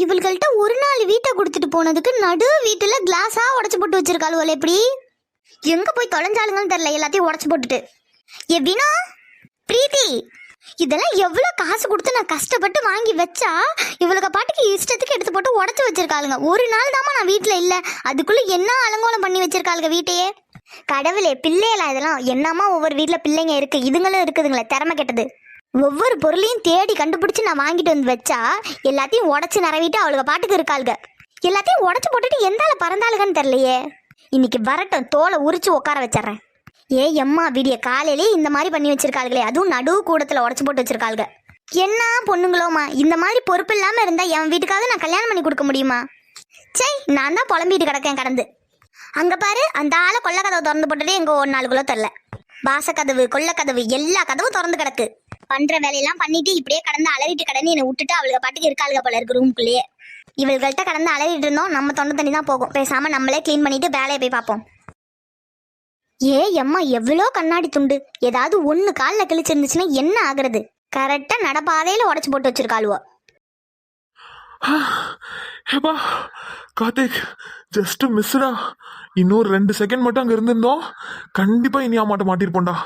இவள்கள்ட்ட ஒரு நாள் வீட்டை கொடுத்துட்டு போனதுக்கு நடு வீட்டுல கிளாஸா உடச்சு போட்டு வச்சிருக்காளுவல. எப்படி எங்க போய் தொலைஞ்சாளுங்கன்னு தெரியல, எல்லாத்தையும் உடச்சு போட்டுட்டு. எப்படின்னா பிரீத்தி, இதெல்லாம் எவ்வளவு காசு கொடுத்து நான் கஷ்டப்பட்டு வாங்கி வச்சா இவளுக்கு பாட்டுக்கு இஷ்டத்துக்கு எடுத்து போட்டு உடச்சு வச்சிருக்காளுங்க. ஒரு நாள் தாமா நான் வீட்டுல இல்ல, அதுக்குள்ள என்ன அலங்கோலம் பண்ணி வச்சிருக்காளுங்க வீட்டையே. கடவுளே, பிள்ளைகளா இதெல்லாம்? என்னமா ஒவ்வொரு வீட்டுல பிள்ளைங்க இருக்கு, இதுங்களும் இருக்குதுங்களே திறமை கெட்டது. ஒவ்வொரு பொருளையும் தேடி கண்டுபிடிச்சு நான் வாங்கிட்டு வந்து வச்சா எல்லாத்தையும் உடச்சு நிறவிட்டு அவளுக்கு பாட்டுக்கு இருக்காளுங்க. எல்லாத்தையும் உடச்சு போட்டுட்டு எந்தால பறந்தாளுகன்னு தெரியலையே. இன்னைக்கு வரட்டும், தோலை உரிச்சு உட்கார வச்சிடறேன். எம்மா, விடிய காலையிலே இந்த மாதிரி பண்ணி வச்சிருக்காளுங்களே, அதுவும் நடுவு கூடத்துல உடச்சு போட்டு வச்சிருக்காளுங்க. என்ன பொண்ணுங்களோமா, இந்த மாதிரி பொறுப்பு இல்லாம இருந்தா என் வீட்டுக்காக நான் கல்யாணம் பண்ணி கொடுக்க முடியுமா? சே, நான் தான் புலம்பிட்டு கிடக்கேன் கடந்து. அங்க பாரு, அந்த ஆளை கொல்ல கதவை திறந்து போட்டுட்டு எங்க ஒரு நாளுக்குள்ள தெரியல. வாசக்கதவு கொல்லக்கதவு எல்லா கதவும் திறந்து கிடக்கு. பண்ற வேலையெல்லாம் பண்ணிட்டு இப்படியே கடந்து அலறிட்டு கடந்து என்னை விட்டுட்டு அவளுக்கு பாட்டுக்கு இருக்காளுக போல இருக்கு ரூம்குள்ளேயே. இவள்கிட்ட கடந்து அலறிட்டு இருந்தோம், நம்ம தொண்டை தண்ணி தான் போகும். பேசாம நம்மளே கிளீன் பண்ணிட்டு வேலையை போய் பார்ப்போம். எம்மா, எவ்வளோ கண்ணாடி துண்டு, ஏதாவது ஒண்ணு காலில் கிழிச்சிருந்துச்சுன்னா என்ன ஆகுறது? கரெக்டா நடப்பாதையில உடச்சு போட்டு வச்சிருக்காளுவோ. கார்த்திக், ஜஸ்ட் மிஸ்டா. இன்னொரு 2 செகண்ட் மட்டும் அங்க இருந்திருந்தோம், கண்டிப்பா இனி மாட்டிருப்போம்டா.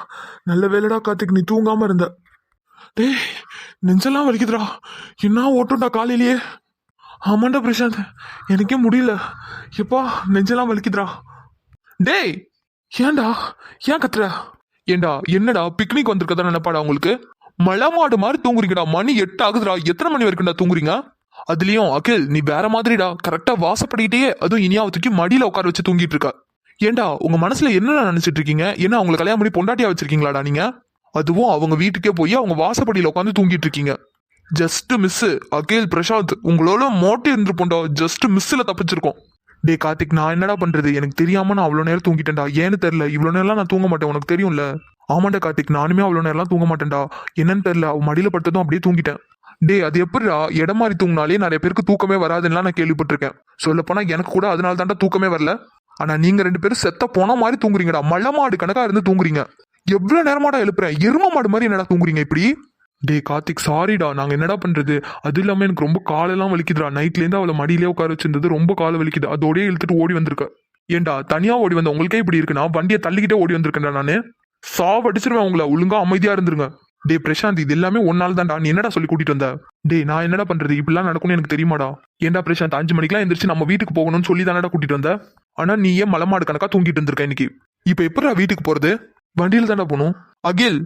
நல்ல வேலைடா கார்த்திக், நீ தூங்காம இருந்த. டேய், நெஞ்செல்லாம் வலிக்குதுடா. என்ன ஓட்டும்டா காலையிலேயே. ஆமாண்டா பிரசாந்த், எனக்கே முடியல. எப்பா, நெஞ்செல்லாம் வலிக்குதுடா. டேய், ஏன்டா ஏன் கத்துற? ஏண்டா என்னடா பிக்னிக் வந்திருக்கதா நினைப்பாடா உங்களுக்கு? மலை மாடு மாதிரி தூங்குறீங்கடா. மணி 8 ஆகுதுடா. எத்தனை மணி வரைக்கும்டா தூங்குறீங்க? அதுலயும் அகில், நீ வேற மாதிரிடா. கரெக்டா வாசப்படிக்கிட்டே அதுவும் இனியாவை தூக்கி மடியில உட்கார வச்சு தூங்கிட்டு இருக்க. ஏண்டா உங்க மனசுல என்ன நினைச்சிட்டு இருக்கீங்க? என்ன அவங்களை கல்யாணம் பண்ணி பொண்டாட்டியா வச்சிருக்கீங்களாடா நீங்க? அதுவும் அவங்க வீட்டுக்கே போய் அவங்க வாசப்படியில உட்காந்து தூங்கிட்டு இருக்கீங்க. ஜஸ்ட் மிஸ் அகில், பிரசாந்த், உங்களோட மோட்டி இருந்துருப்போண்டா. ஜஸ்ட் மிஸ்ல தப்பிச்சிருக்கோம். டே கார்த்திக், நான் என்னடா பண்றது? எனக்கு தெரியாம நான் அவ்வளவு நேரம் தூங்கிட்டேன்டா. ஏன்னு தெரியல, இவ்வளவு நேரம்லாம் நான் தூங்க மாட்டேன், உனக்கு தெரியும்ல. ஆமாண்டா கார்த்திக், நானுமே அவ்வளவு நேரம்லாம் தூங்க மாட்டேன்டா. என்னன்னு தெரியல, அவன் மடியில படுத்ததும் அப்படியே தூங்கிட்டேன். டே, அது எப்படிடா? இடம் மாதிரி தூங்கினாலே நிறைய பேருக்கு தூக்கமே வராதுன்னா நான் கேள்விப்பட்டிருக்கேன். சொல்ல போனா எனக்கு கூட அதனால தான்டா தூக்கமே வரல. ஆனா நீங்க 2 பேரும் செத்த போன மாதிரி தூங்குறீங்கடா. மலை மாடு கணக்கா இருந்து தூங்குறீங்க. எவ்வளவு நேரமாடா எழுப்புறேன்? எரும மாடு மாதிரி என்னடா தூங்குறீங்க இப்படி? டே கார்த்திக், சாரிடா. நாங்க என்னடா பண்றது? அது இல்லாம எனக்கு ரொம்ப காலெல்லாம் வலிக்குதுடா. நைட்ல இருந்து அவளை மடியிலே உட்கார வச்சிருந்தது, ரொம்ப கால வலிக்குது. அதோடய இழுத்துட்டு ஓடி வந்திருக்க. ஏண்டா தனியா ஓடி வந்த உங்களுக்கே இப்படி இருக்குன்னா வண்டியை தள்ளிக்கிட்டே ஓடி வந்திருக்கேன்டா நானு. சாவடிச்சிருவேன் உங்களை. ஒழுங்கா அமைதியா இருந்துருங்க. டே பிரசாந்த், இது எல்லாமே ஒன்னால தான்டா. நீ என்னடா சொல்லி கூட்டிட்டு வந்த? டே, நான் என்னடா பண்றது? இப்படிலாம் நடக்கும்னு எனக்கு தெரியுமாடா? ஏண்டா பிரசாந்த், 5 மணிக்கெல்லாம் எந்திரிச்சு நம்ம வீட்டுக்கு போகணும்னு சொல்லி தானடா கூட்டிட்டு வந்த. ஆனா நீ ஏன் மலமாடு கணக்கா தூங்கிட்டு இருந்திருக்க இன்னைக்கு. இப்ப எப்படிடா வீட்டுக்கு போறது? வண்டியில தானடா போகணும். அகில்,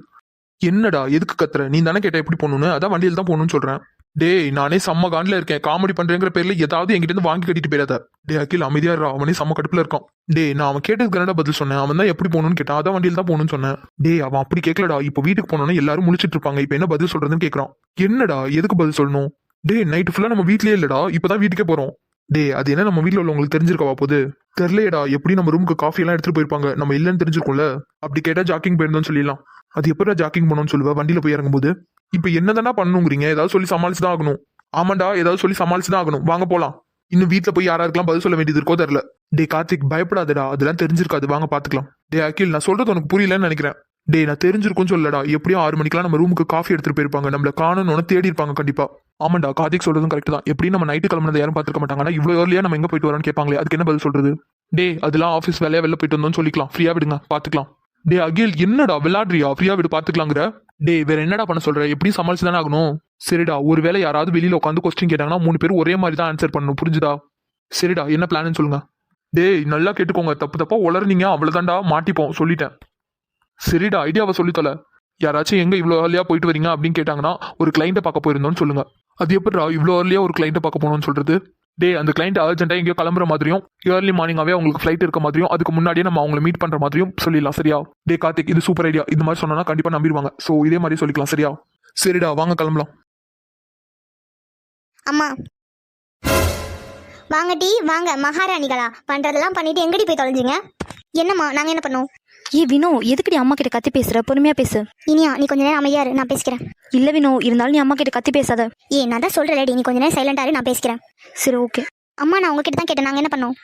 என்னடா எதுக்கு கத்துற? நீ தானே கேட்ட எப்படி போகணும்னு. அதான் வண்டியில தான் போகணும்னு சொல்றேன். டேய், நானே செம்ம காண்டில இருக்கேன். காமெடி பண்றேங்கிற பேர்ல ஏதாவது என்கிட்ட இருந்து வாங்கி கட்டிட்டு போயிடாத. டே அகில், அமைதியா இருடா. அவனே செம்ம கடுப்புல இருக்கான். டே, நான் அவன் கேட்டதுக்கு என்னடா பதில் சொன்னேன்? அவன் தான் எப்படி போகணும்னு கேட்டான். அதான் வண்டியில தான் போகணும்னு சொன்னேன். டே, அவன் அப்படி கேட்கலடா. இப்போ வீட்டுக்கு போனோம்னா எல்லாரும் முழிச்சிட்டு இருப்பாங்க. இப்போ என்ன பதில் சொல்றதுன்னு கேட்கறான். என்னடா எதுக்கு பதில் சொல்லணும்? டே, நைட்டு ஃபுல்லா நம்ம வீட்லயே இல்லடா. இப்பதான் வீட்டுக்கே போறோம். டே, அது என்ன நம்ம வீட்டுல உள்ளவங்களுக்கு தெரிஞ்சிருக்கவா போகுது? தெரியலையடா. எப்படி நம்ம ரூமுக்கு காஃபி எல்லாம் எடுத்துட்டு போயிருப்பாங்க, நம்ம இல்லன்னு தெரிஞ்சிருக்கும்ல. அப்படி கேட்டா ஜாக்கிங் போயிருந்தோம்னு சொல்லிடலாம். அது எப்படா ஜாக்கிங் பண்ணணும்னு சொல்லுவா வண்டியில போய் இறங்கும்போது? இப்ப என்னதானா பண்ணுங்கிறீங்க? ஏதாவது சொல்லி சமாளிச்சுதான் ஆகணும். ஆமாண்டா, ஏதாவது சொல்லி சமாளிச்சுதான் ஆகணும். வாங்க போலாம். இன்னும் வீட்டுல போய் யாராருக்கெல்லாம் பதில் சொல்ல வேண்டியது இருக்கோ தெரியல. டே கார்த்திக், பயப்படாதடா. அதெல்லாம் தெரிஞ்சிருக்காது. வாங்க பாத்துக்கலாம். டே அகில், நான் சொல்றது உனக்கு புரியலன்னு நினைக்கிறேன். டே, நான் தெரிஞ்சிருக்கும்னு சொல்லடா. எப்படியும் 6 மணிக்கெல்லாம் நம்ம ரூமுக்கு காஃபி எடுத்துட்டு போயிருப்பாங்க. நம்மள காணணும்னு தேடி இருப்பாங்க கண்டிப்பா. ஆமாண்டா, கார்த்திக் சொல்றதும் கரெக்ட் தான். எப்படியும் நம்ம நைட்டு கிளம்புனதை யாரும் பாத்துக்க மாட்டாங்க. ஆனா இவ்வளவு ஏர்லியா நம்ம எங்க போயிட்டு வரோம்னு கேட்பாங்களே, அதுக்கு என்ன பதில் சொல்றது? டே, அதெல்லாம் ஆஃபீஸ் வேலையா வெளில போயிட்டு வந்தோம்னு சொல்லிக்கலாம். ஃப்ரீயா விடுங்க, பாத்துக்கலாம். டே அகில், என்னடா விளையாடுறியா? ஃப்ரீயா விடு, பாத்துக்கலாங்கிற. டே, வேற என்னடா பண்ண சொல்ற? எப்படியும் சமாளிச்சு தானே ஆகணும். சரிடா, ஒருவேளை யாராவது வெளியில உட்காந்து கொஸ்டின் கேட்டாங்கன்னா 3 பேர் ஒரே மாதிரி தான் ஆன்சர் பண்ணணும். புரிஞ்சுதா? சரிடா, என்ன பிளான்னு சொல்லுங்க. டேய், நல்லா கேட்டுக்கோங்க. தப்பு தப்பா உளர்னீங்க அவ்வளவுதான்டா, மாட்டிப்போம். சொல்லிட்டேன். சரிடா, ஐடியாவை சொல்லித்தல. யாராச்சும் எங்க இவ்வளோ ஏர்லியா போயிட்டு வரீங்க அப்படின்னு கேட்டாங்கன்னா ஒரு கிளைண்ட்டை பார்க்க போயிருந்தோம்னு சொல்லுங்க. அது எப்படிடா இவ்வளோ ஏர்லியா ஒரு கிளைண்ட்டை பார்க்க போகணும்னு சொல்றது? டே, அந்த கிளைண்ட் அர்ஜென்ட்டா எங்கேயோ கிளம்புற மாதிரியும் ஏர்லி மார்னிங்காவே உங்களுக்கு ஃபிளைட் இருக்க மாதிரியும் அதுக்கு முன்னாடியே நம்ம அவங்களை மீட் பண்ற மாதிரியும் சொல்லிடலாம். சரியா? டே கார்த்திக், இது சூப்பர் ஐடியா. இந்த மாதிரி சொன்னா கண்டிப்பா நம்பிடுவாங்க. ஸோ இதே மாதிரி சொல்லிக்கலாம். சரியா? சரிடா, வாங்க கிளம்பலாம். அம்மா வாங்க டி, வாங்க. மகாராணிகளா பண்றதெல்லாம் பண்ணிட்டு எங்கடி போய் தொலைஞ்சிங்க? என்னம்மா, நாங்க என்ன பண்ணோம்? வினோ, எதுக்குடி அம்மா கிட்ட கத்தி பேசுற? பொறுமையா பேசு. இனியா, நீ கொஞ்ச நேரம் அமைதியா இரு, நான் பேசிக்கிறேன். இல்ல வினோ, இருந்தாலும் நீ அம்மா கிட்ட கத்தி பேசாத. நான் தான் சொல்றேன்டி, நீ கொஞ்ச நேரம் சைலண்டா இரு, நான் பேசிக்கிறேன். சரி, ஓகே. அம்மா, நான் உங்ககிட்ட தான் கேட்டேன், நாங்க என்ன பண்ணோம்?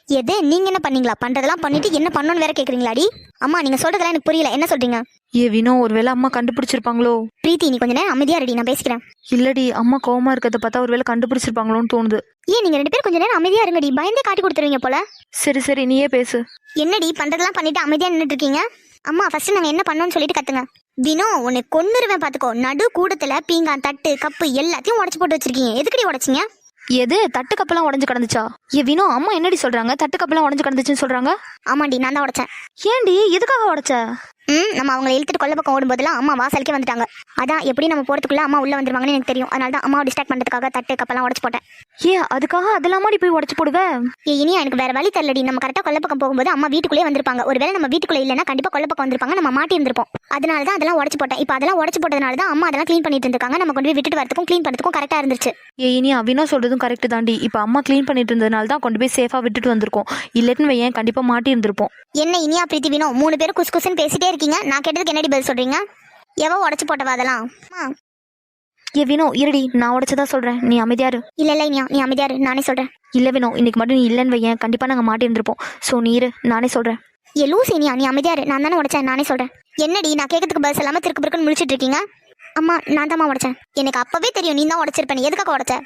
எது நீங்க என்ன பண்ணீங்களா? பண்றதெல்லாம் பண்ணிட்டு என்ன பண்ணணும்னு வேற கேக்குறீங்களாடி? அம்மா நீங்க சொல்றதெல்லாம் எனக்கு புரியல, என்ன சொல்றீங்க? ஏ வினோ, ஒருவேளை அம்மா கண்டுபிடிச்சிருப்பாங்களோ? பிரீத்தி நீ கொஞ்ச நேரம் அமைதியா ரெடி, நான் பேசிக்கிறேன். இல்லடி, அம்மா கோவமா இருக்கிறத பார்த்தா ஒருவேளை கண்டுபிடிச்சிருப்பாங்களோன்னு தோணுது. ஏன் நீங்க 2 பேரும் கொஞ்ச நேரம் அமைதியா இருங்கடி, பயந்தே காட்டி கொடுத்துருவீங்க போல. சரி சரி, நீயே பேசு. என்னடி பண்றதெல்லாம் பண்ணிட்டு அமைதியா நின்னுட்டு இருக்கீங்க? அம்மா ஃபர்ஸ்ட் நாங்க என்ன பண்ணோம்னு சொல்லிட்டு கத்துங்க. வினோ உன்னை கொன்னுருவேன் பாத்துக்கோ. நடு கூடத்துல பீங்கான் தட்டு கப்பு எல்லாத்தையும் உடைச்சு போட்டு வச்சிருக்கீங்க. எதுக்கடி உடைச்சிங்க? எது தட்டு கப்பெல்லாம் உடஞ்சு கிடந்துச்சா? ஏ வினோ, அம்மா என்னடி சொல்றாங்க? தட்டு கப்பெல்லாம் உடஞ்சு கிடந்துச்சுன்னு சொல்றாங்க. ஆமாண்டி, நான் தான் உடைச்சேன். ஏன்டி, எதுக்காக உடைச்ச? நம்ம அவங்களை இழுத்துட்டு கொல்ல பக்கம் ஓடும்போதெல்லாம் அம்மா வாசலுக்கே வந்துட்டாங்க. அதான் எப்படி நம்ம போறதுக்குள்ள அம்மா உள்ள வந்துருவாங்கன்னு எனக்கு தெரியும். அதனால தான் அம்மாவை டிஸ்ட்ராக்ட் பண்றதுக்காக தட்டு கப்பெல்லாம் உடைச்சு போட்டேன். ஏ அதுக்காக அதெல்லாமாடி போய் உடைச்சு போடுவேன்? இனியா எனக்கு வேற வழி தெரியலடி. நம்ம கரெக்டா கொல்ல பக்கம் போகும்போது அம்மா வீட்டுக்குள்ளே வந்திருப்பாங்க. ஒருவேளை நம்ம வீட்டுக்குள்ள இல்லைன்னா கண்டிப்பா கொல்ல பக்கம் வந்திருப்பாங்க, நம்ம மாட்டி இருந்திருப்போம். அதனால தான் அதெல்லாம் உடைச்சு போட்டேன். இப்போ அதெல்லாம் உடைச்சு போட்டதுனால தான் அம்மா அதெல்லாம் க்ளீன் பண்ணிட்டு இருக்காங்க. நம்ம கொண்டு போய் விட்டுட்டு வரதுக்கும் க்ளீன் பண்ணுறதுக்கும் கரெக்டா இருந்துச்சு. ஏ இனியா, வினோ சொல்றதும் கரெக்ட் தாண்டி. இப்போ அம்மா க்ளீன் பண்ணிட்டு இருந்ததுனால தான் கொண்டு போய் சேஃபா விட்டுட்டு வந்திருக்கோம். இல்லட்டுன்னு ஏன் கண்டிப்பா மாட்டி இருந்திருப்போம். என்ன இனியா பிரீத்தி வினோ 3 பேரும் குஸ் குஸ்ன்னு பேசிட்டே இருக்கீங்க. நான் கேட்டதுக்கு என்னடி பதில் சொல்றீங்க? எவோ உடைச்சு போட்டவா அதெல்லாம்? ஏ வினோ இருடி, நான் உடைச்சதா சொல்றேன், நீ அமைதியாரு. இல்ல இனியா நீ அமைதியாரு, நானே சொல்றேன். இல்ல வினோ, இன்னைக்கு மட்டும் நீ இல்லைன்னு வையேன், கண்டிப்பா நாங்க மாட்டி இருந்திருப்போம். சோ நீ இரு, நானே சொல்றேன். ஏ லூஸ் இனியா நீ அமைதியாரு, நான் தானே உடைச்சேன், நானே சொல்றேன். என்னடி நான் கேட்கறதுக்கு பதில் இல்லாம திருக்கு பிறக்குன்னு முழிச்சிட்டு இருக்கீங்க? அம்மா நான் தாம்மா உடைச்சேன். எனக்கு அப்பவே தெரியும் நீ தான் உடைச்சிருப்பேன். எதுக்காக உடைச்ச?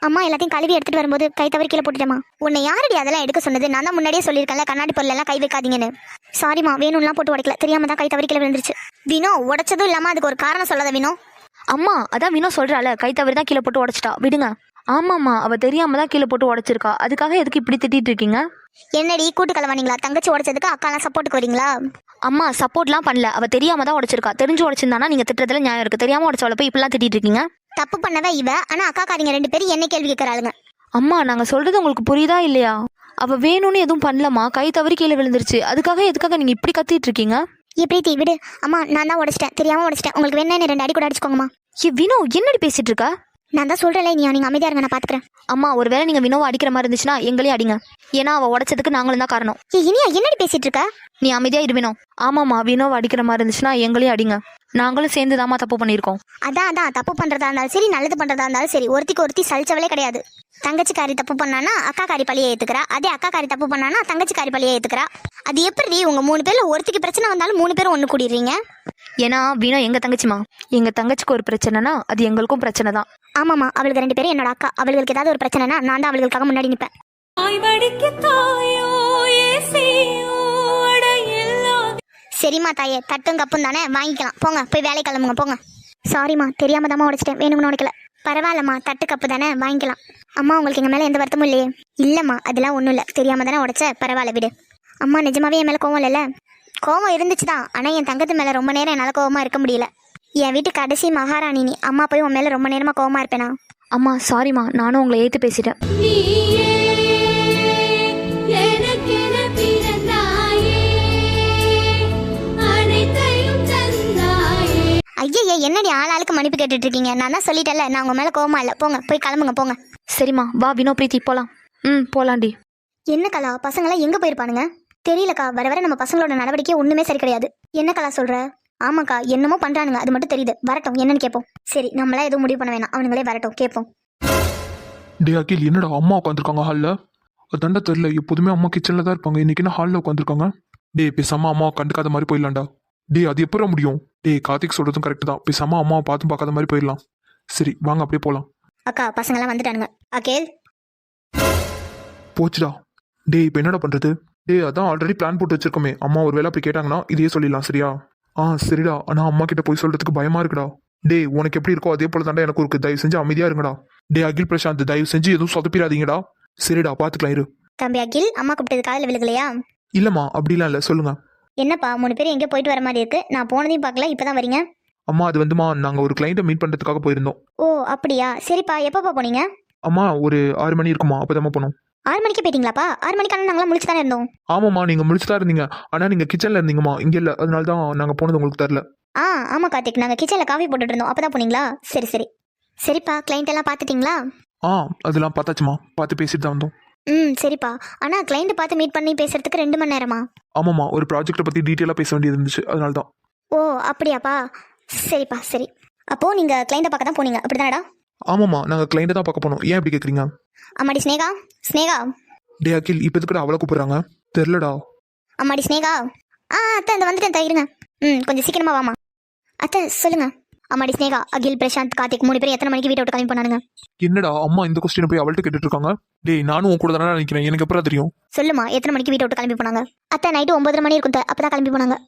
அம்மா எல்லாத்தையும் கழுவி எடுத்துட்டு வரும்போது கை தவறி கீழே போட்டுட்டேமா. உன்னை யாரடி அதெல்லாம் எடுக்க சொன்னது? நான் தான் முன்னாடியே சொல்லியிருக்கேன்ல கண்ணாடி பொருள் எல்லாம் கை வைக்காதீங்கன்னு. சாரிமா, வேணும்லாம் போட்டு உடைக்கல, தெரியாம தான் கை தவறி கீழே விழுந்துருச்சு. வினோ உடைச்சதும் இல்லாம அதுக்கு ஒரு காரணம் சொல்லாத வினோ. அம்மா அதான் வினோ சொல்றால, கை தவறி தான் கீழே போட்டு உடைச்சிட்டா, விடுங்க. ஆமாம்மா, அவ தெரியாம தான் கீழே போட்டு உடைச்சிருக்கா. அதுக்காக எதுக்கு இப்படி திட்டிட்டு இருக்கீங்க? என்னடி கூட்டு கலவானீங்களா? தங்கச்சி உடைச்சதுக்கு அக்காலாம் சப்போர்ட்டுக்கு வரீங்களா? அம்மா சப்போர்ட்லாம் பண்ணல, அவ தெரியாம தான் உடைச்சிருக்கா. தெரிஞ்சு உடைச்சிருந்தானா நீங்க திட்டுறதுல நியாயம் இருக்கு. தெரியாம உடைச்சவளை போய் இப்படிலாம் திட்டிட்டு இருக்கீங்க. தப்பு பண்ணவே இவ, ஆனா அக்காக்காரிங்க 2 பேரும் என்ன கேள்வி கேட்கறாளுங்க. அம்மா நாங்க சொல்றது உங்களுக்கு புரியுதா இல்லையா? அவ வேணும்னு எதுவும் பண்ணலமா, கை தவறி கீழே விழுந்துருச்சு. அதுக்காக எதுக்காக நீங்க இப்படி கத்திட்டு இருக்கீங்க? ஏ பிரீத்தி விடு. அம்மா நான் தான் உடைச்சிட்டேன், தெரியாம உடைச்சிட்டேன். உங்களுக்கு வேணா 2 அடி கூட அடிச்சுக்கோங்கம்மா. ஏ வினோ, என்னடி பேசிட்டு இருக்க? நான் தான் சொல்றேன்ல நீங்க அமைதியா இருங்க, நான் பாத்துக்கிறேன். அம்மா ஒருவேளை நீங்க வினோவை அடிக்கிற மாதிரி இருந்துச்சுன்னா எங்களையும் அடிங்க. ஏன்னா அவ உடைச்சதுக்கு நாங்களும் தான் காரணம். ஏ இனியா என்னடி பேசிட்டு இருக்க? நீ அமைதியா இரு வினோ. ஆமாம்மா, வினோவை அடிக்கிற மாதிரி இருந்துச்சுன்னா எங்களையும் அடிங்க. நாங்களும் சேர்ந்து தாமா தப்பு பண்ணியிருக்கோம். அதான் தப்பு பண்றதா இருந்தாலும் சரி, நல்லது பண்றதா இருந்தாலும் சரி, ஒருத்திக்கு ஒருத்தி சலிச்சவளே கிடையாது. தங்கச்சிக்காரி தப்பு பண்ணானா அக்காக்காரி பழியை ஏத்துக்கிறா, அதே அக்காக்காரி தப்பு பண்ணானா தங்கச்சிக்காரி பழியை ஏத்துக்கிறா. அது எப்படி உங்க 3 பேர்ல ஒருத்திக்கு பிரச்சனை வந்தாலும் 3 பேரும் ஒண்ணு கூடிடுறீங்க? ஏன்னா வினோ எங்க தங்கச்சிமா. எங்க தங்கச்சிக்கு ஒரு பிரச்சனைனா அது எங்களுக்கும் பிரச்சனை தான். ஆமாமா, அவளுக்கு 2 பேரும் என்னோட அக்கா. அவளுக்கு ஏதாவது ஒரு பிரச்சனைனா நான் தான் அவளுக்காக முன்னாடி நிப்பேன். சரிம்மா தாயே, தட்டும் கப்பும் தானே, வாங்கிக்கலாம். போங்க போய் வேலை கிளம்புங்க போங்க. சாரிம்மா, தெரியாம தாம்மா உடைச்சிட்டேன், வேணும்னு உடைக்கல. பரவாயில்லம்மா, தட்டு கப்பு தானே, வாங்கிக்கலாம். அம்மா உங்களுக்கு எங்க மேல எந்த வருத்தமும் இல்லையே? இல்லம்மா அதெல்லாம் ஒன்றும் இல்லை, தெரியாம தானே உடைச்ச, பரவாயில்ல விடு. அம்மா நிஜமாவே என் மேல கோவம் இல்லைல்ல? கோவம் இருந்துச்சு தான், ஆனால் என் தங்கத்து மேலே ரொம்ப நேரம் என்னால் கோவமாக இருக்க முடியல. என் வீட்டு கடைசி மகாராணி நீ. அம்மா போய் உன் மேலே ரொம்ப நேரமாக கோவமாக இருப்பேனா? அம்மா சாரிம்மா, நானும் உங்களை ஏற்று பேசிட்டேன். ஐயா என்னடி ஆளாளுக்கு மன்னிப்பு கேட்டுட்டு இருக்கீங்க? நான் தான் சொல்லிட்டேன்ல, நான் உங்க மேலே கோவமா இல்லை. போங்க போய் கிளம்புங்க போங்க. சரிம்மா வா வினோ பிரீத்தி போலாம். போலாண்டி. என்ன கலா, பசங்களாம் எங்கே போயிருப்பானுங்க? தெரியலக்கா, வர வர நம்ம பசங்களோட நடவடிக்கை ஒண்ணுமே சரி கிடையாது. என்ன கலா சொல்ற? ஆமாக்கா, என்னமோ பண்றானுங்க, அது மட்டும் தெரியுது. வரட்டும், என்னன்னு கேட்போம். சரி, நம்மளா எதுவும் முடிவு பண்ண வேணாம், அவனுங்களே வரட்டும், கேட்போம். டே அகில், என்னடா அம்மா உட்காந்துருக்காங்க ஹாலில்? அதாண்டா தெரியல, எப்போதுமே அம்மா கிச்சனில் தான் இருப்பாங்க, இன்னைக்கு என்ன ஹாலில் உட்காந்துருக்காங்க? டே பேசாம அம்மாவை கண்டுக்காத மாதிரி போயிடலாம்டா. டே அது எப்போ முடியும்? டே கார்த்திக் சொல்றதும் கரெக்ட் தான், பேசாம அம்மாவை பார்த்தும் பார்க்காத மாதிரி போயிடலாம். சரி வாங்க அப்படியே போகலாம். அக்கா பசங்களாம் வந்துட்டானுங்க. அகேல் போச்சுடா. டே இப்போ என்னடா பண்றது? டே அதான் ஆல்ரெடி பிளான் போட்டு வச்சிருக்கோமே, அம்மா ஒரு வேளை அப்படி கேட்டாங்கன்னா இதையே சொல்லிடலாம். சரியா? சரிடா, ஆனால் அம்மா கிட்ட போய் சொல்றதுக்கு பயமா இருக்குடா. டே உனக்கு எப்படி இருக்கோ அதே போல தாண்டா எனக்கு இருக்கு, தயவு செஞ்சு அமைதியா இருங்கடா. டே அகில் பிரசாந்த், தயவு செஞ்சு எதுவும் சொதப்பிடாதீங்கடா. சரிடா, பாத்துக்கலாம் இரு. தம்பி அகில், அம்மா கூப்பிட்டது காதில் விழுகலையா? இல்லம்மா அப்படிலாம் இல்லை, சொல்லுங்க. என்னப்பா 3 பேரும் எங்கே போயிட்டு வர மாதிரி இருக்கு? நான் போனதையும் பார்க்கல, இப்பதான் வரீங்க. அம்மா அது வந்துமா, நாங்கள் ஒரு கிளைண்ட்டை மீட் பண்ணுறதுக்காக போயிருந்தோம். ஓ அப்படியா, சரிப்பா. எப்பப்பா போனீங்க? அம்மா ஒரு 6 மணி இருக்குமா, அப்போதாம்மா போனோம். 6 மணிக்கு போயிட்டீங்களாப்பா? 6 மணிக்கான நாங்களாம் முழிச்சு தானே இருந்தோம். ஆமாம்மா, நீங்கள் முடிச்சுதான் இருந்தீங்க, ஆனால் நீங்கள் கிச்சனில் இருந்தீங்கம்மா, இங்கே இல்லை, அதனால தான் நாங்கள் போனது உங்களுக்கு தரல. ஆமா கார்த்திக், நாங்கள் கிச்சனில் காஃபி போட்டுட்டு இருந்தோம், அப்பதான் போனீங்களா? சரி சரி. சரிப்பா, கிளைண்ட் எல்லாம் பார்த்துட்டீங்களா? அதெல்லாம் பார்த்தாச்சுமா, பார்த்து பேசிட்டு தான் வந்தோம். சரிப்பா. ஆனால் கிளைண்ட் பார்த்து மீட் பண்ணி பேசுறதுக்கு 2 மணி நேரமா? ஆமாம்மா, ஒரு ப்ராஜெக்ட்டை பற்றி டீட்டெயிலாக பேச வேண்டியது இருந்துச்சு, அதனால தான். ஓ அப்படியாப்பா, சரிப்பா சரி. அப்போது நீங்கள் கிளைண்ட்டை பார்க்க தான் போனீங்க, அப்படி தானடா? ஆமாம்மா, நாங்கள் கிளைண்ட்டை தான் பார்க்க போனோம். ஏன் இப்படி கேட்குறீங்க? அம்மாடி ஸ்னேகா, ஸ்னேகா டே அகில் இப்போ எதுக்குடா அவளை கூப்பிடுறாங்க தெரிலடா. அம்மாடி ஸ்னேகா. அத்தை இந்த வந்துட்டேன் அத்தை, இருங்க. கொஞ்சம் சீக்கிரமா வாமா. அத்தை சொல்லுங்க. அம்மாடி ஸ்னேகா, அகில், பிரசாந்த், கார்த்திக் 3 பேரும் எத்தனை மணிக்கு வீட்டை விட்டு கிளம்பி போனானுங்க? என்னடா அம்மா இந்த கொஸ்டினை போய் அவள்கிட்ட கேட்டுட்டு இருக்காங்க? டேய் நானும் உன் கூட தானே நினைக்கிறேன், எனக்கு எப்பறம் தெரியும்? சொல்லுமா, எத்தனை மணிக்கு வீட்டை விட்டு கிளம்பி போனாங்க? அத்தை நைட்டு 9:30 மணி இருக்கும், அப்பதான் கிளம்பி போனாங்க.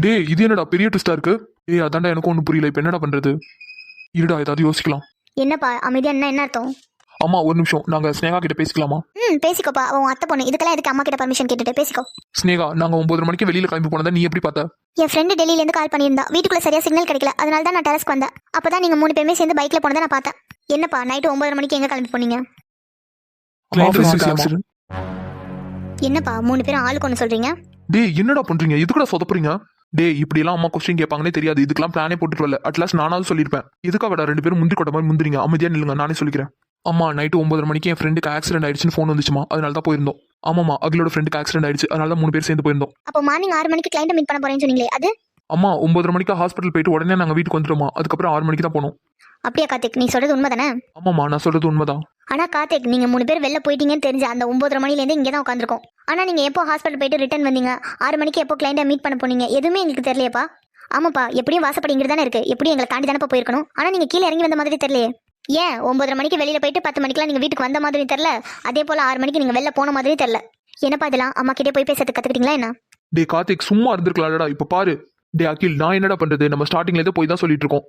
டேய் இது என்னடா பெரிய ட்விஸ்டா இருக்கு. டேய் அதான்டா எனக்கு ஒன்றும் புரியல, இப்போ என்னடா பண்றது? இருடா ஏதாவது யோசிக்கலாம். என்னப்பா அமைதியா என்ன அர்த்தம்? அம்மா ஒரு நிமிஷம், நாங்க ஸ்னேகா கிட்ட பேசிக்கலாமா? பேசிக்கோப்பா, உன் அத்தை பொண்ணு, இதுக்கெல்லாம் எதுக்கு அம்மா கிட்ட பர்மிஷன் கேட்டுட்டு? பேசிக்கோ. ஸ்னேகா, நாங்க 9:30 மணிக்கு வெளியில கிளம்பி போனதை நீ எப்படி பார்த்த? என் ஃப்ரெண்டு டெல்லியில இருந்து கால் பண்ணியிருந்தா, வீட்டுக்குள்ள சரியா சிக்னல் கிடைக்கல, அதனால தான் நான் டெரஸ்க்கு வந்தேன். அப்பதான் நீங்க 3 பேருமே சேர்ந்து பைக்ல போனதை நான் பார்த்தேன். என்னப்பா நைட்டு 9:30 மணிக்கு எங்க கிளம்பி போனீங்க? என்னப்பா 3 பேரும் ஆளுக்கு ஒன்று சொல்றீங்க? டேய் என்னடா பண்றீங்க, எதுக்குடா சொதப்புறீங்க? டேய் இப்படி எல்லாம் அம்மா கொஸ்டின் கேட்பாங்கன்னே தெரியாது, இதுக்கெல்லாம் பிளானே போட்டுட்டு வரல. அட்லாஸ்ட் நானாவது சொல்லியிருப்பேன். இதுக்காக 2 பேரும் முந்திரி கொட்ட மாதிரி முந்திரிங்க. அமைதியா நில்லுங்க, நானே சொல்லிக்கிறேன். அம்மா நைட்டு 9:30 மணிக்கு என் ஃப்ரெண்டுக்கு ஆக்சிடென்ட் ஆயிடுச்சுன்னு ஃபோன் வந்துச்சுமா, அதனால தான் போயிருந்தோம். ஆமாமா, அகிலோட ஃப்ரெண்டுக்கு ஆக்சிடென்ட் ஆயிடுச்சு, அதனால தான் 3 பேர் சேர்ந்து போயிருந்தோம். அப்போ மார்னிங் 6 மணிக்கு கிளைண்ட் மீட் பண்ண போறேன்னு சொன்னீங்களே அது? அம்மா 9:30 மணிக்கு ஹாஸ்பிட்டல் போயிட்டு உடனே நாங்க வீட்டுக்கு வந்துட்டோமா, அதுக்கப்புறம் 6 மணிக்கு தான் போனோம். அப்படியா கார்த்திக், நீ சொல்றது உண்மைதானே? ஆமாம்மா நான் சொல்றது உண்மைதான். ஆனா கார்த்திக், நீங்க 3 பேர் வெளில போயிட்டீங்கன்னு தெரிஞ்ச அந்த 9:30 மணிலேருந்து இங்கே தான் உட்காந்துருக்கோம். ஆனா நீங்க எப்போ ஹாஸ்பிட்டல் போயிட்டு ரிட்டர்ன் வந்தீங்க, 6 மணிக்கு எப்போ கிளைண்ட்டை மீட் பண்ண போனீங்க, எதுவுமே எங்களுக்கு தெரியலையப்பா. ஆமாப்பா, எப்படியும் வாசப்படி இங்கே தானே இருக்கு, எப்படியும் எங்களை தாண்டி தானே போயிருக்கணும். ஆனா நீங்க கீழே இறங்கி வந்த மாதிரி தெரியலையே. ஏன் 9:30 மணிக்கு வெளியில போயிட்டு 10 மணிக்கெல்லாம் நீங்க வீட்டுக்கு வந்த மாதிரி தெரியல, அதே போல 6 மணிக்கு நீங்க வெளில போன மாதிரி தெரியல. என்னப்பா இதெல்லாம் அம்மா கிட்டே போய் பேசுறது கத்துக்கிட்டீங்களா என்ன? டே கார்த்திக் சும்மா இருந்திருக்கலாம்டா, இப்ப பாரு. டே அகில், நான் என்னடா பண்றது? நம்ம ஸ்டார்டிங்ல இருந்து போய் தான் சொல்லிட்டு இருக்கோம்.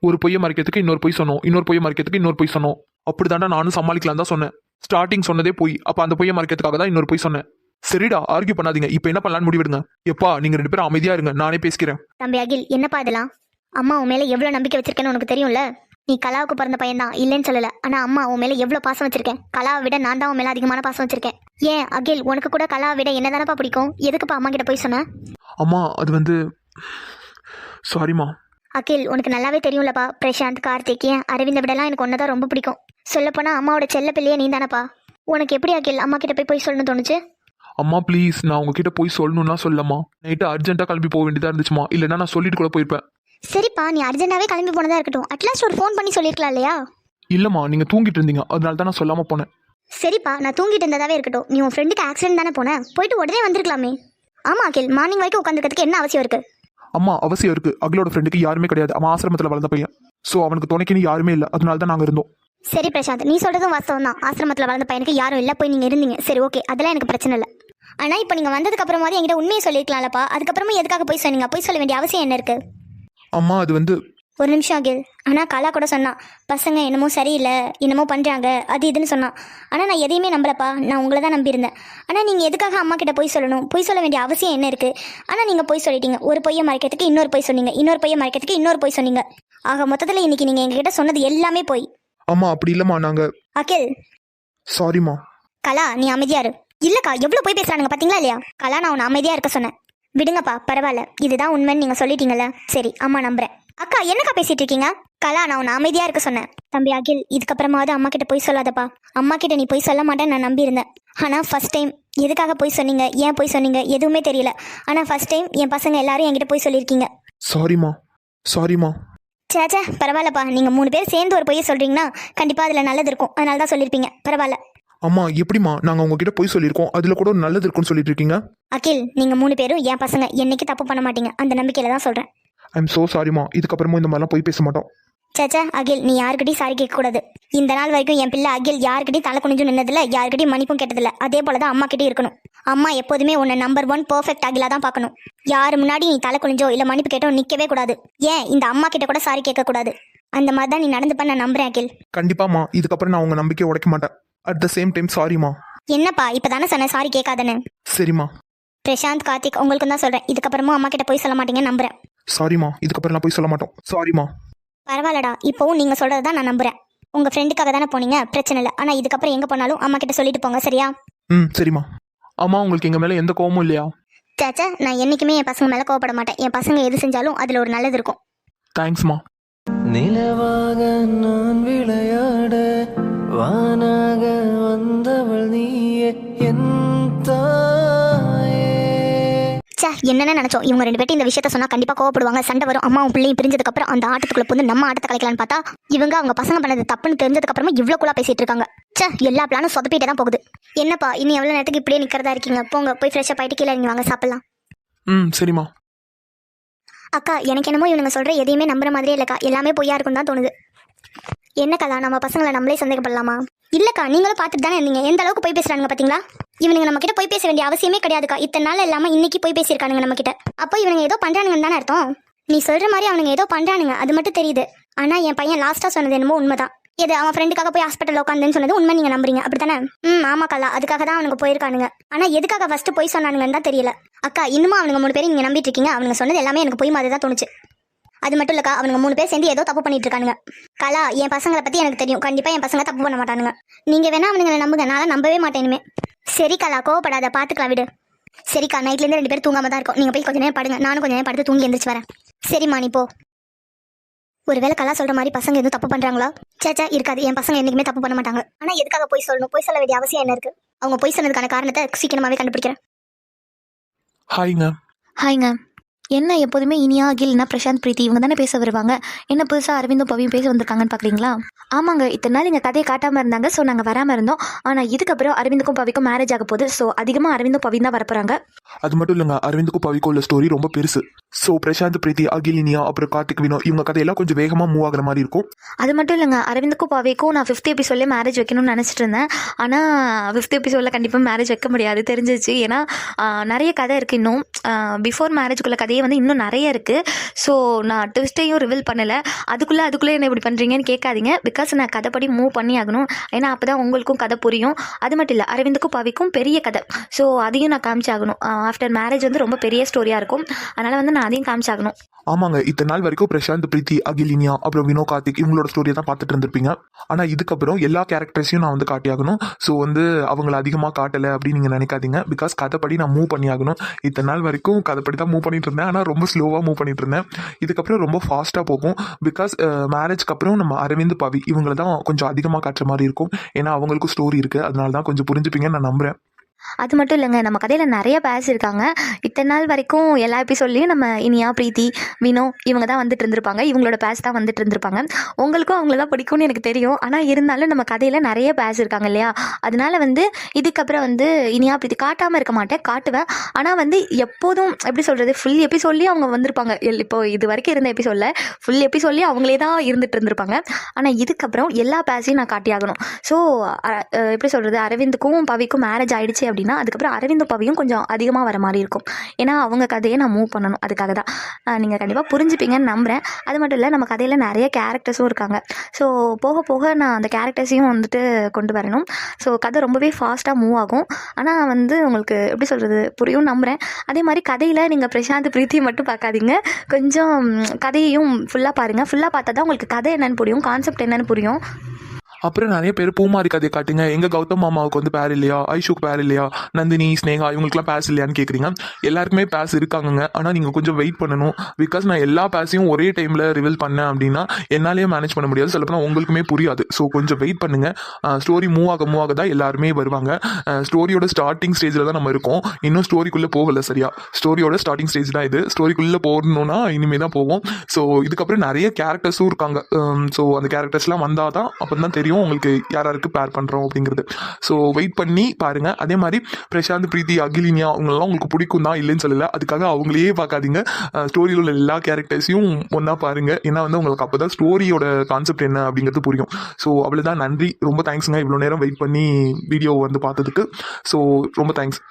ஒரு பொய்யை மறைக்கிறதுக்கு இன்னொரு பொய் சொன்னோம், இன்னொரு பொய்யை மறைக்கிறதுக்கு இன்னொரு பொய் சொன்னோம். அப்படிதான்டா நானும் சமாளிக்கலாம் தான் சொன்னேன். ஸ்டார்டிங் சொன்னதே போய், அப்ப அந்த பொய்யை மறைக்கிறதுக்காக தான் இன்னொரு பொய் சொன்னேன். சரிடா ஆர்கியூ பண்ணாதீங்க, இப்போ என்ன பண்ணலான்னு முடிவெடுங்க. எப்பா நீங்க 2 பேரும் அமைதியா இருங்க, நானே பேசிக்கிறேன். தம்பி அகில், என்னப்பா இதெல்லாம்? அம்மா உன் மேல எவ்வளவு நம்பிக்கை வச்சிருக்கேன்னு உனக்கு தெரியும்ல. நீ கலாவுக்கு பிறந்த பையன் தான், இல்லைன்னு சொல்லல. ஆனா அம்மா உன் மேல எவ்வளவு பாசம் வச்சிருக்கேன். கலாவை விட நான் தான் உன் மேல அதிகமான பாசம் வச்சிருக்கேன். ஏன் அகில், உனக்கு கூட கலாவை விட என்ன தானப்பா பிடிக்கும்? எதுக்குப்பா அம்மா கிட்ட போய் சொன்ன? அம்மா அது வந்து சாரிம்மா. அகில், உனக்கு நல்லாவே தெரியும்லப்பா, பிரசாந்த், கார்த்திக், ஏன் அரவிந்த விடலாம் எனக்கு ஒன்னதான் ரொம்ப பிடிக்கும். சொல்லப்போனா அம்மாவோட செல்ல பிள்ளையே நீ தானப்பா. உனக்கு எப்படி அகில் அம்மா கிட்ட போய் சொல்லணும்னு தோணுச்சு? அம்மா ப்ளீஸ், நான் உங்ககிட்ட போய் சொல்லணும்னா சொல்லம்மா. நைட்டு அர்ஜென்ட்டா கிளம்பி போக வேண்டியதா இருந்துச்சுமா, இல்லைன்னா நான் சொல்லிட்டு கூட போயிருப்பேன். சரிப்பா, நீ அர்ஜென்டாவே கிளம்பி போனதா இருக்கட்டும், அட்லாஸ்ட் ஒரு ஃபோன் பண்ணி சொல்லிருக்கலாம் இல்லையா? இல்லம்மா நீங்க தூங்கிட்டு இருந்தீங்க, அதனால தான் நான் சொல்லாம போனேன். சரிப்பா, நான் தூங்கிட்டு இருந்ததாவே இருக்கட்டும். நீ உன் ஃப்ரெண்டுக்கு ஆக்சிடென்ட் தானே போன, போயிட்டு உடனே வந்திருக்கலாமே. ஆமா அகில், மார்னிங் வரைக்கும் உட்காந்துக்கிறதுக்கு என்ன அவசியம் இருக்கு? அம்மா அவசியம் இருக்கு. அகிலோட ஃப்ரெண்டுக்கு யாருமே கிடையாது, அவன் ஆசிரமத்தில் வளர்ந்த பையன். ஸோ அவனுக்கு துணைக்குன்னு யாருமே இல்லை, அதனால தான் நாங்கள் இருந்தோம். சரி பிரசாந்த், நீ சொல்றதும் வாஸ்தவம் தான். ஆசிரமத்தில் வளர்ந்த பையனுக்கு யாரும் இல்லை, போய் நீங்க இருந்தீங்க. சரி ஓகே, அதெல்லாம் எனக்கு பிரச்சனை இல்லை. ஆனா இப்போ நீங்க வந்ததுக்கு அப்புறமாவது என்கிட்ட உண்மையை சொல்லிருக்கலாம்லப்பா. அதுக்கப்புறமா எதுக்காக போய் சொன்னீங்க? போய் சொல்ல வேண்டிய அவசியம் என்ன இருக்கு? அம்மா அது வந்து ஒரு நிமிஷம் அகில். ஆனா கலா கூட சொன்னான், பசங்க என்னமோ சரியில்லை, என்னமோ பண்றாங்க, அது இதுன்னு சொன்னான். ஆனா நான் எதையுமே நம்பலப்பா, நான் உங்களை தான் நம்பியிருந்தேன். ஆனா நீங்க எதுக்காக அம்மா கிட்ட போய் சொல்லணும்? போய் சொல்ல வேண்டிய அவசியம் என்ன இருக்கு? ஆனா நீங்க போய் சொல்லிட்டீங்க. ஒரு பொய்யை மறைக்கிறதுக்கு இன்னொரு பொய் சொன்னீங்க, இன்னொரு பொய்யை மறைக்கிறதுக்கு இன்னொரு பொய் சொன்னீங்க. ஆக மொத்தத்துல இன்னைக்கு நீங்க எங்ககிட்ட சொன்னது எல்லாமே போய். அம்மா அப்படி இல்லம்மா, நாங்க அகில். சாரிம்மா. கலா நீ அமைதியா இரு. இல்லக்கா, எவ்வளவு போய் பேசுறானுங்க பாத்தீங்களா இல்லையா? கலா, நான் உன்னை அமைதியா இருக்க சொன்னேன். விடுங்கப்பா, பரவாயில்ல, இதுதான் உண்மைன்னு நீங்க சொல்லிட்டீங்கல்ல. சரி அம்மா நம்புறேன். அக்கா என்னக்கா பேசிட்டு இருக்கீங்க? கலா, நான் உன்னை அமைதியா இருக்க சொன்னேன். தம்பி அகில், இதுக்கப்புறமாவது அம்மா கிட்ட போய் சொல்லாதப்பா. அம்மா கிட்ட நீ போய் சொல்ல மாட்டேன்னு நான் நம்பியிருந்தேன். ஆனா ஃபர்ஸ்ட் டைம் எதுக்காக போய் சொன்னீங்க, ஏன் போய் சொன்னீங்க எதுவுமே தெரியல. ஆனா ஃபர்ஸ்ட் டைம் என் பசங்க எல்லாரும் என்கிட்ட போய் சொல்லியிருக்கீங்க. சாரிம்மா. சாரிம்மா. சேச்சா பரவாயில்லப்பா, நீங்க 3 பேர் சேர்ந்து ஒரு பொய்யை சொல்றீங்கன்னா கண்டிப்பா அதுல நல்லது இருக்கும், அதனால தான் சொல்லியிருப்பீங்க. பரவாயில்ல. அம்மா எப்படிம்மா நாங்கள் உங்ககிட்ட போய் சொல்லியிருக்கோம், அதில் கூட ஒரு நல்லது இருக்குன்னு சொல்லிட்டு இருக்கீங்க? அகில், நீங்க 3 பேரும் என் பசங்க, என்னைக்கு தப்பு பண்ண மாட்டீங்க, அந்த நம்பிக்கையில தான் சொல்றேன். ஐம் சோ சாரிம்மா, இதுக்கப்புறமும் இந்த மாதிரிலாம் போய் பேச மாட்டோம். சேச்சா அகில், நீ யாருக்கிட்டையும் சாரி கேட்கக்கூடாது. இந்த நாள் வரைக்கும் என் பிள்ளை அகில் யாருக்கிட்டையும் தலை குனிஞ்சு நின்னதில்ல, யாருக்கிட்டையும் மன்னிப்பும் கேட்டதில்ல. அதே போலதான் அம்மா கிட்டே இருக்கணும். அம்மா எப்போதுமே உன்னை நம்பர் 1 பெர்ஃபெக்ட் அகிலா தான் பார்க்கணும். யாரு முன்னாடி நீ தலை குனிஞ்சோ இல்ல மன்னிப்பு கேட்டோ நிக்கவே கூடாது. ஏன் இந்த அம்மா கிட்ட கூட சாரி கேட்க கூடாது. அந்த மாதிரி தான் நீ நடந்துப்ப நான் நம்புறேன் அகில். கண்டிப்பாம்மா, இதுக்கப்புறம் நான் உங்க நம்பிக்கையை உடைக்க மாட்டேன். அட் த சேம் டைம் சாரிம்மா. என்னப்பா இப்பதானே சொன்ன சாரி கேட்காதன்னு? சரிம்மா. பிரசாந்த், கார்த்திக், உங்களுக்கும் தான் சொல்றேன். இதுக்கப்புறமும் அம்மா கிட்ட போய் சொல்ல மாட்டீங்கன்னு நம்புறேன். சாரிம்மா, இதுக்கப்புறம் நான் போய் சொல்ல மாட்டோம். சாரிம்மா. பரவாயில்லடா, இப்போவும் நீங்க சொல்றதான் நான் நம்புறேன். உங்க ஃப்ரெண்டுக்காக தானே போனீங்க, பிரச்சனை இல்லை. ஆனா இதுக்கப்புறம் எங்க போனாலும் அம்மா கிட்ட சொல்லிட்டு போங்க, சரியா? சரிம்மா. அம்மா உங்களுக்கு எங்க மேல எந்த கோவமும் இல்லையா? சேச்சா, நான் என்னைக்குமே என் பசங்க மேல கோவப்பட மாட்டேன். என் பசங்க எது செஞ்சாலும் அதுல ஒரு நல்லது இருக்கும். தேங்க்ஸ்மா. நிலவாக நான் விளையாட வானாக வந்தவள் நீயே என் தாயே. என்னென்ன நினைச்சோம், இவங்க 2 பேர்ட்ட இந்த விஷயத்த சொன்னா கண்டிப்பா கோவப்படுவாங்க, சண்டை வரும், அம்மாவும் பிள்ளையும் பிரிஞ்சதுக்கு அப்புறம் அந்த ஆட்டத்துக்குள்ள வந்து நம்ம ஆட்டத்தை கலைக்கலான்னு பார்த்தா இவங்க அவங்க பசங்க பண்ணது தப்புன்னு தெரிஞ்சதுக்கு அப்புறமா இவ்வளவு கூலா பேசிட்டு இருக்காங்க. ச்சே, எல்லா பிளானும் சொதப்பிட்டே தான் போகுது. என்னப்பா இனி எவ்வளவு நேரத்துக்கு இப்படியே நிக்கிறதா இருக்கீங்க? போங்க போய் ஃப்ரெஷ்ஷா போயிட்டு கீழே இறங்கி வாங்க, சாப்பிடலாம். சரிம்மா. அக்கா எனக்கு என்னமோ இவனுங்க சொல்ற எதையுமே நம்புற மாதிரியே இல்லக்கா, எல்லாமே பொய்யா இருக்கும் தான் தோணுது. என்ன கலா, நம்ம பசங்களை நம்மளே சந்தேகப்படலாமா? இல்லக்கா, நீங்களும் பார்த்துட்டு தானே இருந்தீங்க எந்த அளவுக்கு போய் பேசுறாங்க பாத்தீங்களா? இவனுங்க நம்ம கிட்ட போய் பேச வேண்டிய அவசியமே கிடையாதுக்கா. இத்தனை நாள் இல்லாம இன்னைக்கு போய் பேசியிருக்கானுங்க நம்ம கிட்ட. அப்போ இவனுங்க ஏதோ பண்றானுங்கன்னு தானே அர்த்தம். நீ சொல்ற மாதிரி அவனுங்க ஏதோ பண்றானுங்க, அது மட்டும் தெரியுது. ஆனா என் பையன் லாஸ்டா சொன்னது என்னமோ உண்மைதான். எது அவன் ஃப்ரெண்டுக்காக போய் ஹாஸ்பிட்டல் உட்காந்துன்னு சொன்னது உண்மை, நீங்க நம்புறீங்க அப்படித்தானே? ஆமா கலா, அதுக்காக தான் அவனுக்கு போயிருக்கானுங்க. ஆனா எதுக்காக ஃபர்ஸ்ட் போய் சொன்னானுங்கன்னு தான் தெரியல. அக்கா இன்னுமா அவனுங்க 3 பேரும் நீங்க நம்பிட்டு இருக்கீங்க? அவனுங்க சொன்னது எல்லாமே எனக்கு போய் மாதிரி தான் தோணுச்சு. அது மட்டும் இல்லக்கா, அவனுங்க 3 பேர் சேர்ந்து ஏதோ தப்பு பண்ணிட்டு இருக்கானுங்க. கலா, என் பசங்களை பத்தி எனக்கு தெரியும், கண்டிப்பா என் பசங்க தப்பு பண்ண மாட்டானுங்க. நீங்க வேணா அவனுங்களை நம்புங்க, நான் நம்பவே மாட்டேன் இனிமே. சரி கலா, கோவப்படாத, பாத்துக்கலாம் விடு. சரிக்கா, நைட்ல இருந்து 2 பேரும் தூங்காம தான் இருக்கும். நீங்க போய் கொஞ்ச நேரம் படுங்க, நானும் கொஞ்ச நேரம் படுத்து தூங்கி எந்திரிச்சு வரேன். சரிம்மா, நீ போ. ஒருவேளை கலா சொல்ற மாதிரி பசங்க எதுவும் தப்பு பண்றாங்களா? சேச்சா இருக்காது, என் பசங்க என்னைக்குமே தப்பு பண்ண மாட்டாங்க. ஆனா எதுக்காக போய் சொல்லணும்? போய் சொல்ல வேண்டிய அவசியம் என்ன இருக்கு? அவங்க போய் சொன்னதுக்கான காரணத்தை சீக்கிரமாவே கண்டுபிடிக்கிறேன். ஹாய்ங்க. ஹாய்ங்க. என்ன எப்போதுமே இனியா அகில்னா பிரசாந்த் பிரீத்தி இவங்க தானே பேச வருவாங்க, என்ன புதுசாக அரவிந்தும் பவியும் பேச வந்திருக்காங்கன்னு பார்க்குறீங்களா? ஆமாங்க, இத்தனை நாள் எங்கள் கதையை காட்டாமல் இருந்தாங்க, ஸோ நாங்கள் வராமல் இருந்தோம். ஆனால் இதுக்கப்புறம் அரவிந்துக்கும் பவிக்கும் மேரேஜ் ஆக போகுது, ஸோ அதிகமாக அரவிந்தும் பவி தான் வரப்போகிறாங்க. அது மட்டும் இல்லைங்க, அரவிந்துக்கும் பவிக்கும் உள்ள ஸ்டோரி ரொம்ப பெருசு. ஸோ பிரசாந்த் பிரீத்தி, அகில், இனியா, அப்புறம் கார்த்திக், வினோ இவங்க கதையெல்லாம் கொஞ்சம் வேகமாக மூவ் ஆகிற மாதிரி இருக்கும். அது மட்டும் இல்லைங்க, அரவிந்துக்கும் பவிக்கும் நான் 5th எபிசோட்லேயே மேரேஜ் வைக்கணும்னு நினச்சிட்டு இருந்தேன். ஆனால் 5th எபிசோடில் கண்டிப்பாக மேரேஜ் வைக்க முடியாது தெரிஞ்சிச்சு. ஏன்னா நிறைய கதை இருக்குது இன்னும். பிஃபோர் மேரேஜுக்குள்ள கதையே வந்து இன்னும் நிறைய இருக்குது. ஸோ நான் ட்விஸ்ட்டையும் ரிவீல் பண்ணலை. அதுக்குள்ளே என்ன இப்படி பண்ணுறீங்கன்னு கேட்காதீங்க. பிகாஸ் நான் கதைப்படி மூவ் பண்ணி ஆகணும். ஏன்னா அப்போ தான் உங்களுக்கும் கதை புரியும். அது மட்டும் இல்லை, அரவிந்துக்கும் பவிக்கும் பெரிய கதை, ஸோ அதையும் நான் காமிச்சாகணும். ஆஃப்டர் மேரேஜ் வந்து ரொம்ப பெரிய ஸ்டோரியாக இருக்கும். அதனால் வந்து நான் அதையும் காமிச்சாகணும். ஆமாங்க, இத்தனை நாள் வரைக்கும் பிரசாந்த் பிரீத்தி, அகில், இனியா, அப்புறம் வினோ, கார்த்திக் இவங்களோட ஸ்டோரியை தான் பார்த்துட்டு இருந்திருப்பீங்க. ஆனால் இதுக்கப்புறம் எல்லா கேரக்டர்ஸையும் நான் வந்து காட்டியாகணும். ஸோ வந்து அவங்கள அதிகமாக காட்டலை அப்படின்னு நீங்கள் நினைக்காதீங்க. பிகாஸ் கதைப்படி நான் மூவ் பண்ணி ஆகணும். இத்தனை நாள் வரைக்கும் கதைப்படி தான் மூவ் பண்ணிட்டு இருந்தேன், ஆனால் ரொம்ப ஸ்லோவாக மூவ் பண்ணிட்டு இருந்தேன். இதுக்கப்புறம் ரொம்ப ஃபாஸ்ட்டாக போகும். பிகாஸ் மேரேஜ்க்கு அப்புறம் நம்ம அரவிந்த், பவி இவங்கள தான் கொஞ்சம் அதிகமாக காட்டுற மாதிரி இருக்கும். ஏன்னா அவங்களுக்கும் ஸ்டோரி இருக்குது, அதனால தான் கொஞ்சம் புரிஞ்சுப்பீங்கன்னு நான் நம்புகிறேன். அது மட்டும் இல்லைங்க, நம்ம கதையில் நிறைய பேர்ஸ் இருக்காங்க. இத்தனை நாள் வரைக்கும் எல்லா எபிசோட்லேயும் நம்ம இனியா, பிரீத்தி, வினோ இவங்க தான் வந்துட்டு இருந்திருப்பாங்க. இவங்களோட பேர்ஸ் தான் வந்துட்டு இருந்திருப்பாங்க. உங்களுக்கும் அவங்கள தான் பிடிக்கும்னு எனக்கு தெரியும். ஆனால் இருந்தாலும் நம்ம கதையில் நிறைய பேர்ஸ் இருக்காங்க இல்லையா? அதனால வந்து இதுக்கப்புறம் வந்து இனியா, பிரீத்தி காட்டாமல் இருக்க மாட்டேன், காட்டுவேன். ஆனால் வந்து எப்போதும் எப்படி சொல்கிறது, ஃபுல் எபிசோட்லேயும் அவங்க வந்திருப்பாங்க. இப்போ இது வரைக்கும் இருந்த எபிசோடில் ஃபுல் எபிசோட்லேயும் அவங்களே தான் இருந்துட்டு இருந்திருப்பாங்க. ஆனால் இதுக்கப்புறம் எல்லா பேர்ஸையும் நான் காட்டியாகணும். ஸோ எப்படி சொல்கிறது, அரவிந்துக்கும் பவிக்கும் மேரேஜ் ஆகிடுச்சு அப்படின்னா அதுக்கப்புறம் அரவிந்தும் பவியும் கொஞ்சம் அதிகமாக வர மாதிரி இருக்கும். ஏன்னா அவங்க கதையை நான் மூவ் பண்ணணும், அதுக்காக தான். நீங்கள் கண்டிப்பாக புரிஞ்சுப்பீங்கன்னு நம்புகிறேன். அது மட்டும் இல்லை, நம்ம கதையில் நிறைய கேரக்டர்ஸும் இருக்காங்க. ஸோ போக போக நான் அந்த கேரக்டர்ஸையும் வந்துட்டு கொண்டு வரணும். ஸோ கதை ரொம்பவே ஃபாஸ்ட்டாக மூவ் ஆகும். ஆனால் வந்து உங்களுக்கு எப்படி சொல்கிறது புரியும் நம்புகிறேன். அதே மாதிரி கதையில் நீங்கள் பிரசாந்த் பிரீத்தி மட்டும் பார்க்காதீங்க, கொஞ்சம் கதையையும் ஃபுல்லாக பாருங்கள். ஃபுல்லாக பார்த்தா தான் உங்களுக்கு கதை என்னன்னு புரியும், கான்செப்ட் என்னன்னு புரியும். அப்புறம் நிறைய பேர் பூமாரி கதையை காட்டுங்க, எங்கள் கௌதம் மாமாவுக்கு வந்து பேர் இல்லையா, ஐஷுக்கு பேர் இல்லையா, நந்தினி, ஸ்னேகா இவங்களுக்குலாம் பேஸ் இல்லையான்னு கேட்குறீங்க. எல்லாருக்குமே பேஸ் இருக்காங்கங்க. ஆனால் நீங்கள் கொஞ்சம் வெயிட் பண்ணணும். பிகாஸ் நான் எல்லா பேஸையும் ஒரே டைமில் ரிவீல் பண்ணேன் அப்படின்னா என்னாலேயே மேனேஜ் பண்ண முடியாது, சொல்லப்போனால் உங்களுக்குமே புரியாது. ஸோ கொஞ்சம் வெயிட் பண்ணுங்கள். ஸ்டோரி மூவ் ஆக தான் எல்லாருமே வருவாங்க. ஸ்டோரியோட ஸ்டார்டிங் ஸ்டேஜில் தான் நம்ம இருக்கோம், இன்னும் ஸ்டோரிக்குள்ளே போகலை. சரியா, ஸ்டோரியோட ஸ்டார்டிங் ஸ்டேஜ் தான் இது. ஸ்டோரிக்குள்ளே போகணுன்னா இனிமேல் தான் போவோம். ஸோ இதுக்கப்புறம் நிறைய கேரக்டர்ஸும் இருக்காங்க. ஸோ அந்த கேரக்டர்ஸ்லாம் வந்தால் தான் அப்போ தான் தெரியும் உங்களுக்கு யாராருக்கு பேர் பண்ணுறோம் அப்படிங்கிறது. ஸோ வெயிட் பண்ணி பாருங்கள். அதே மாதிரி பிரசாந்த் பிரீத்தி, அகில், இனியா அவங்களெல்லாம் உங்களுக்கு பிடிக்கும் தான், இல்லைன்னு சொல்லலை. அதுக்காக அவங்களையே பார்க்காதீங்க, ஸ்டோரியில் உள்ள எல்லா கேரக்டர்ஸையும் ஒன்றா பாருங்கள். ஏன்னா வந்து உங்களுக்கு அப்போ தான் ஸ்டோரியோட கான்செப்ட் என்ன அப்படிங்கிறது புரியும். ஸோ அவ்வளோதான், நன்றி, ரொம்ப தேங்க்ஸுங்க இவ்வளோ நேரம் வெயிட் பண்ணி வீடியோ வந்து பார்த்ததுக்கு. ஸோ ரொம்ப தேங்க்ஸ்.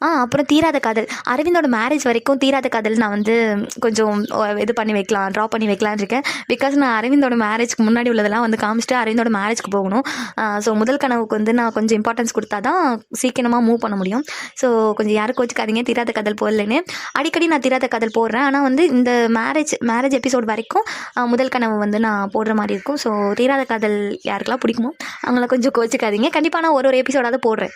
அப்புறம் தீராத காதல், அரவிந்தோட மேரேஜ் வரைக்கும் தீராத காதல் நான் வந்து கொஞ்சம் இது பண்ணி வைக்கலாம், ட்ரா பண்ணி வைக்கலான்னு இருக்கேன். பிகாஸ் நான் அரவிந்தோட மேரேஜ்க்கு முன்னாடி உள்ளதெல்லாம் வந்து காமிச்சிட்டு அரவிந்தோட மேரேஜ்க்கு போகணும். ஸோ முதல் கனவுக்கு வந்து நான் கொஞ்சம் இம்பார்ட்டன்ஸ் கொடுத்தா தான் சீக்கிரமாக மூவ் பண்ண முடியும். ஸோ கொஞ்சம் யாருக்கும் வச்சுக்காதீங்க தீராத காதல் போடலன்னு. அடிக்கடி நான் தீராத காதல் போடுறேன், ஆனால் வந்து இந்த மேரேஜ் எபிசோட் வரைக்கும் முதல் கனவு வந்து நான் போடுற மாதிரி இருக்கும். ஸோ தீராத காதல் யாருக்கெல்லாம் பிடிக்குமோ அவங்கள கொஞ்சம் கோச்சிக்காதீங்க. கண்டிப்பாக நான் ஒரு எபிசோடாவது போடுறேன்.